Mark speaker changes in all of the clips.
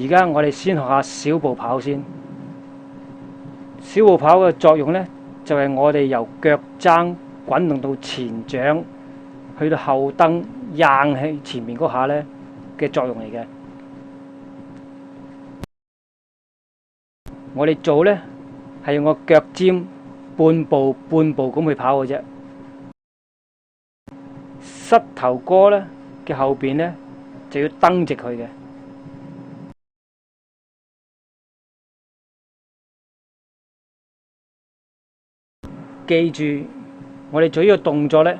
Speaker 1: 而家我哋先學下小步跑先。小步跑嘅作用呢，就係我哋由腳踭滾動到前掌，去到後蹬硬喺前面嗰下呢嘅作用嚟嘅。我哋做呢係用個腳尖半步半步咁去跑嘅啫。膝頭哥呢嘅後邊呢就要蹬直佢嘅。記住，我哋做呢個動作呢，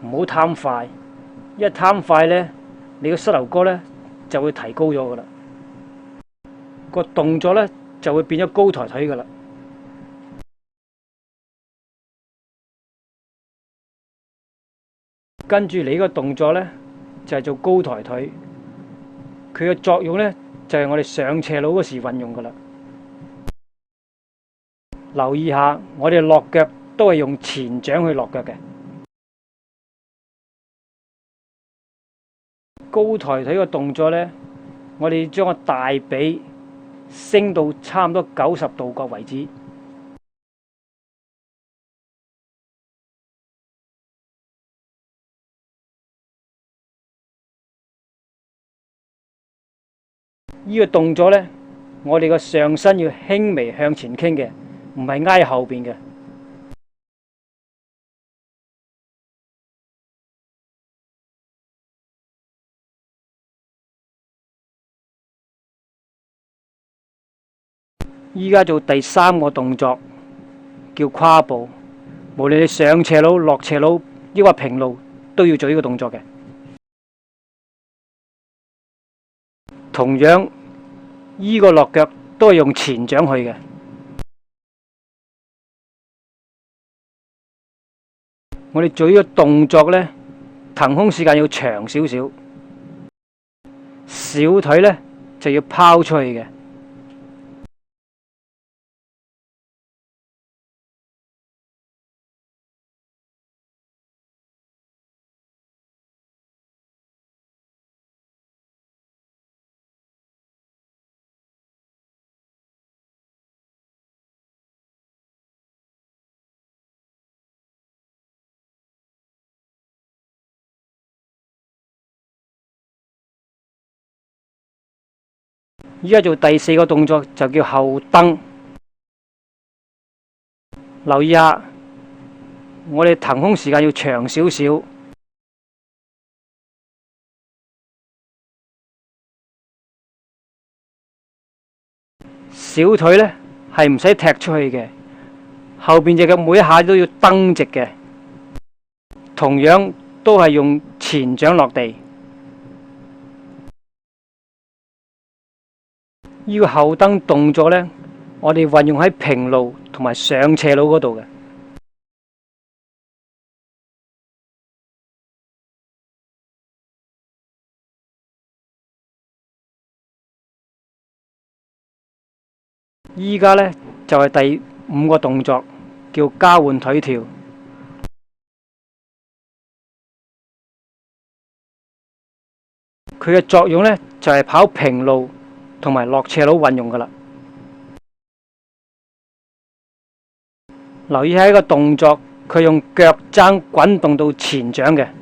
Speaker 1: 唔好貪快。一貪快呢，你個膝頭哥呢就會提高咗噶啦，個動作呢就會變咗高抬腿噶啦。跟住你呢個動作呢，就係做高抬腿，佢嘅作用呢，就係我哋上斜路嗰時運用噶啦。留意下，我哋落腳都係用前掌去落腳嘅。高抬腿嘅動作呢，我哋將個大髀升到差唔多90度角為止。呢個動作呢，我哋個上身要輕微向前傾嘅，唔係挨後邊嘅。依家做第3個動作，叫跨步。無論你上斜路、落斜路，抑或平路，都要做呢個動作嘅。同樣，呢個落腳都係用前掌去嘅。我哋做呢個動作呢，騰空時間要長少少，小腿呢就要拋出去嘅。依家做第4個動作就叫後蹬。留意下，我哋騰空時間要長少少，小腿呢係唔使踢出去嘅，後邊隻腳每一下都要蹬直嘅，同樣都係用前掌落地。呢個後蹬動作呢，我哋運用喺平路同埋上斜路嗰度嘅。依家呢，就係第5個動作，叫交換腿跳。佢嘅作用呢，就係跑平路同埋落斜路運用噶啦。留意下一個動作，佢用腳踭滾動到前掌嘅。